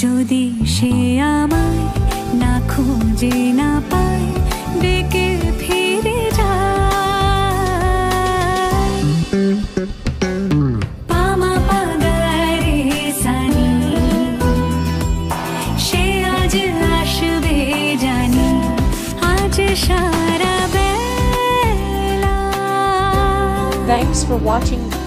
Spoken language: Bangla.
যদি সে আমায় না খুঁজে না পায় ডেকে ফিরে যায় পামা পাগারে সানি সে আজ আসবে জানি আজ সারা বেলা। Thanks for watching.